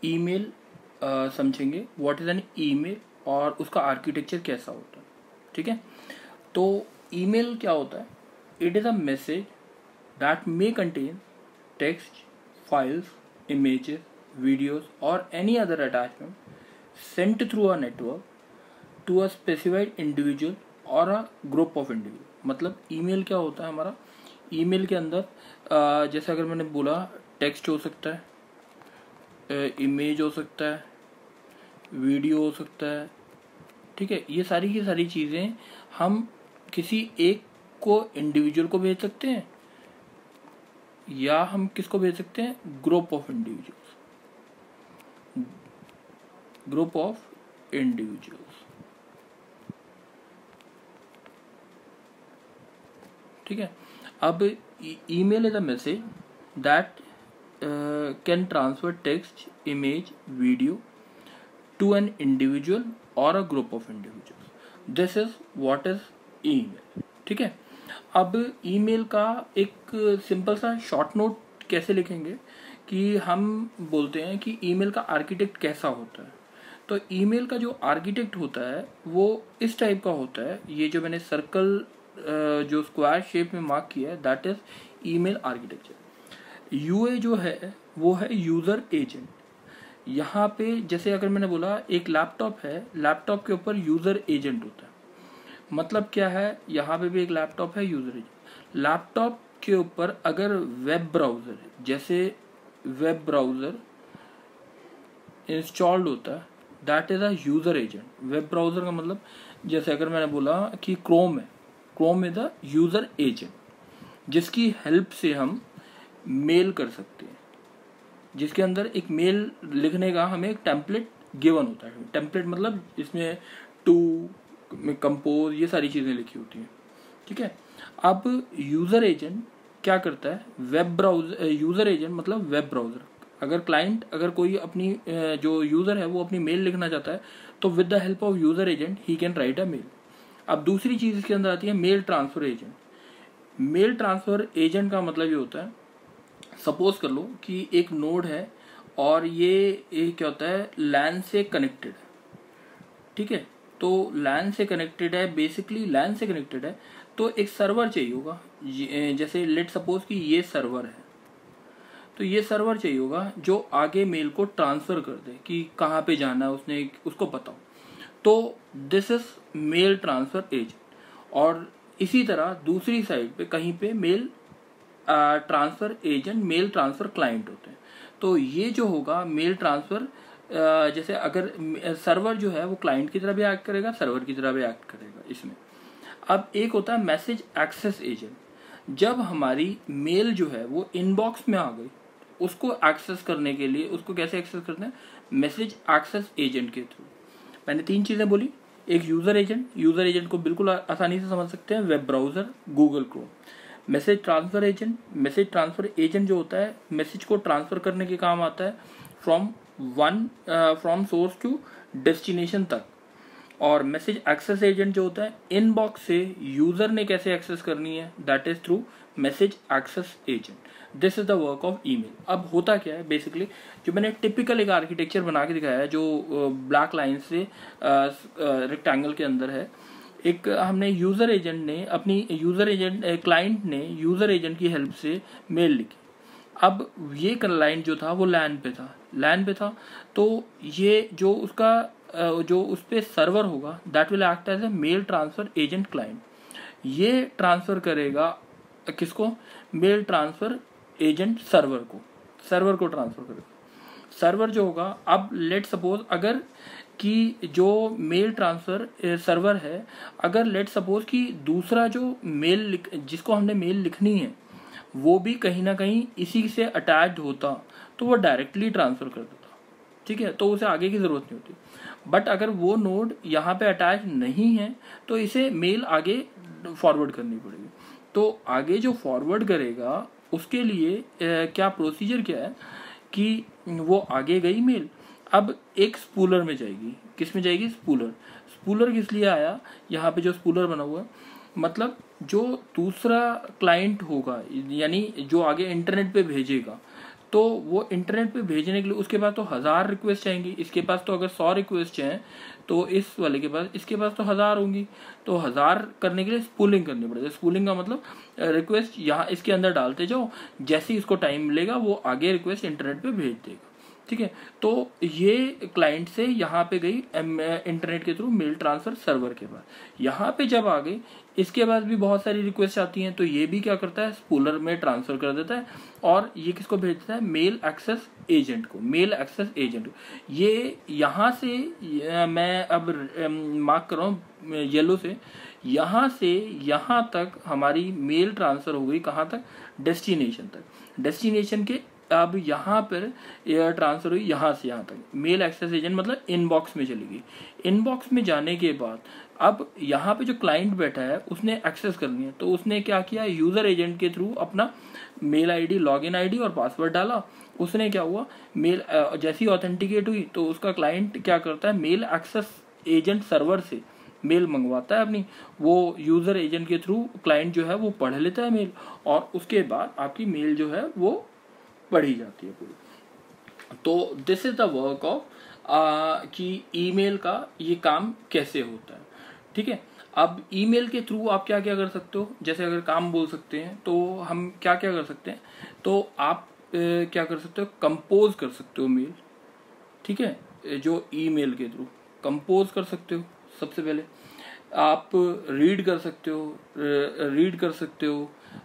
Email समझेंगे, what is an email और उसका आर्किटेक्चर कैसा होता है। ठीक है, तो ईमेल क्या होता है? It is a message that may contain text, files, images, videos or any other attachment sent through a network to a specified individual or a group of individual. मतलब ईमेल क्या होता है हमारा? ईमेल के अंदर जैसे अगर मैंने बोला टेक्स्ट हो सकता है, इमेज हो सकता है, वीडियो हो सकता है। ठीक है, ये सारी की सारी चीज़ें हम किसी एक को इंडिविजुअल को भेज सकते हैं या हम किसको भेज सकते हैं? Group of individuals, group of individuals. ठीक है, अब email is a message that can transfer text, image, video to an individual or a group of individuals. This is what is email. ठीक है, अब ईमेल का एक सिंपल सा short note कैसे लिखेंगे कि हम बोलते हैं कि ईमेल का आर्किटेक्ट कैसा होता है। तो ईमेल का जो आर्किटेक्ट होता है वो इस टाइप का होता है। ये जो मैंने सर्कल जो स्क्वायर शेप में मार्क किया है that is email architecture. UA जो है वो है यूजर एजेंट। यहाँ पे जैसे अगर मैंने बोला एक लैपटॉप है, लैपटॉप के ऊपर यूजर एजेंट होता है। मतलब क्या है? यहाँ पे भी एक लैपटॉप है, यूजर एजेंट। लैपटॉप के ऊपर अगर वेब ब्राउजर है, जैसे वेब ब्राउजर इंस्टॉल्ड होता है that is a user agent. Web browser का मतलब जैसे अगर मैंने बोला कि क्रोम है, Chrome is a user agent जिसकी हेल्प से हम मेल कर सकते हैं, जिसके अंदर एक मेल लिखने का हमें एक टेम्पलेट गिवन होता है। टेम्पलेट मतलब इसमें टू में कंपोज ये सारी चीज़ें लिखी होती हैं। ठीक है, अब यूज़र एजेंट क्या करता है? वेब ब्राउजर, यूज़र एजेंट मतलब वेब ब्राउज़र। अगर क्लाइंट, अगर कोई अपनी जो यूज़र है वो अपनी मेल लिखना चाहता है तो with the help of user agent he can write a mail. अब दूसरी चीज़ इसके अंदर आती है mail transfer agent. Mail transfer agent का मतलब ये होता है, सपोज कर लो कि एक नोड है और ये क्या होता है? लैन से कनेक्टेड। ठीक है, तो लैन से कनेक्टेड है, बेसिकली लैन से कनेक्टेड है तो एक सर्वर चाहिए होगा। जैसे लेट सपोज कि ये सर्वर है, तो ये सर्वर चाहिए होगा जो आगे मेल को ट्रांसफ़र कर दे कि कहाँ पे जाना है उसने, उसको पता हो। तो this is mail transfer agent. और इसी तरह दूसरी साइड पे कहीं पे mail transfer agent, mail transfer client होते हैं। तो ये जो होगा मेल ट्रांसफ़र, जैसे अगर सर्वर जो है वो क्लाइंट की तरह भी एक्ट करेगा, सर्वर की तरह भी एक्ट करेगा इसमें। अब एक होता है मैसेज एक्सेस एजेंट। जब हमारी मेल जो है वो इनबॉक्स में आ गई, उसको एक्सेस करने के लिए उसको कैसे एक्सेस करते हैं? मैसेज एक्सेस एजेंट के थ्रू। मैंने 3 चीज़ें बोली। एक यूज़र एजेंट, यूज़र एजेंट को बिल्कुल आसानी से समझ सकते हैं, web browser, Google Chrome. Message transfer agent, message transfer agent जो होता है मैसेज को ट्रांसफ़र करने के काम आता है फ्रॉम सोर्स टू डेस्टिनेशन तक। और मैसेज एक्सेस एजेंट जो होता है इनबॉक्स से यूज़र ने कैसे एक्सेस करनी है, that is through message access agent. This is the work of email. अब होता क्या है बेसिकली, जो मैंने टिपिकल एक आर्किटेक्चर बना के दिखाया है जो ब्लैक लाइन से रेक्टेंगल के अंदर है। एक हमने यूज़र एजेंट ने अपनी यूज़र एजेंट, क्लाइंट ने यूज़र एजेंट की हेल्प से मेल लिखी। अब ये क्लाइंट जो था वो लैन पे था तो ये जो उसका जो उस पर सर्वर होगा that will act as a mail transfer agent client. ये ट्रांसफ़र करेगा किसको? मेल ट्रांसफ़र एजेंट सर्वर को ट्रांसफ़र करेगा। सर्वर जो होगा, अब लेट सपोज अगर कि जो मेल ट्रांसफ़र सर्वर है, अगर लेट सपोज कि दूसरा जो मेल जिसको हमने मेल लिखनी है वो भी कहीं ना कहीं इसी से अटैच्ड होता तो वो डायरेक्टली ट्रांसफ़र कर देता। ठीक है, तो उसे आगे की ज़रूरत नहीं होती। बट अगर वो नोड यहाँ पे अटैच नहीं है तो इसे मेल आगे फॉरवर्ड करनी पड़ेगी। तो आगे जो फॉरवर्ड करेगा उसके लिए क्या प्रोसीजर क्या है कि वो आगे गई मेल, अब एक स्पूलर में जाएगी। किस में जाएगी? स्पूलर किस लिए आया? यहाँ पे जो स्पूलर बना हुआ है मतलब जो दूसरा क्लाइंट होगा यानी जो आगे इंटरनेट पे भेजेगा, तो वो इंटरनेट पे भेजने के लिए उसके पास तो 1000 रिक्वेस्ट आएंगी, इसके पास तो अगर 100 रिक्वेस्ट हैं तो इस वाले के पास, इसके पास तो 1000 होंगी। तो 1000 करने के लिए स्पूलिंग करनी पड़ेगी। स्पूलिंग का मतलब रिक्वेस्ट यहाँ इसके अंदर डालते जाओ, जैसे ही इसको टाइम मिलेगा वो आगे रिक्वेस्ट इंटरनेट पे भेज देगा। ठीक है, तो ये क्लाइंट से यहाँ पे गई इंटरनेट के थ्रू मेल ट्रांसफर सर्वर के पास। यहाँ पे जब आ गई, इसके बाद भी बहुत सारी रिक्वेस्ट आती हैं, तो ये भी क्या करता है, स्पूलर में ट्रांसफर कर देता है और ये किसको भेजता है, मेल एक्सेस एजेंट को। मेल एक्सेस एजेंट ये यहाँ से मैं अब मार्क कर रहा हूँ येलो से, यहाँ से यहाँ तक हमारी मेल ट्रांसफर हो गई, कहाँ तक, डेस्टिनेशन तक। डेस्टिनेशन के अब यहाँ पर एयर ट्रांसफर हुई यहाँ से यहाँ तक। मेल एक्सेस एजेंट मतलब इनबॉक्स में चली गई। इनबॉक्स में जाने के बाद अब यहाँ पे जो क्लाइंट बैठा है उसने एक्सेस करनी है, तो उसने क्या किया, यूज़र एजेंट के थ्रू अपना मेल आईडी, लॉगिन आईडी और पासवर्ड डाला। उसने क्या हुआ, मेल जैसी ऑथेंटिकेट हुई तो उसका क्लाइंट क्या करता है, मेल एक्सेस एजेंट सर्वर से मेल मंगवाता है अपनी, वो यूज़र एजेंट के थ्रू क्लाइंट जो है वो पढ़ लेता है मेल, और उसके बाद आपकी मेल जो है वो पढ़ी जाती है पूरी। तो this is the work of कि ईमेल का ये काम कैसे होता है। ठीक है, अब ईमेल के थ्रू आप क्या क्या कर सकते हो, जैसे अगर काम बोल सकते हैं तो हम क्या क्या कर सकते हैं, तो आप क्या कर सकते हो, कंपोज कर सकते हो मेल। ठीक है, जो ईमेल के थ्रू कंपोज कर सकते हो। सबसे पहले आप रीड कर सकते हो,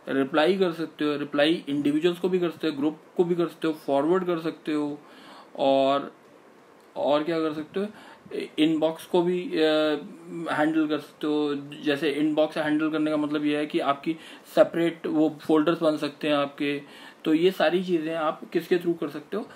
रिप्लाई कर सकते हो। रिप्लाई इंडिविजुअल्स को भी कर सकते हो, ग्रुप को भी कर सकते हो, फॉरवर्ड कर सकते हो, और क्या कर सकते हो, इनबॉक्स को भी हैंडल कर सकते हो। जैसे इनबॉक्स हैंडल करने का मतलब ये है कि आपकी सेपरेट वो फोल्डर्स बन सकते हैं आपके। तो ये सारी चीज़ें आप किसके थ्रू कर सकते हो,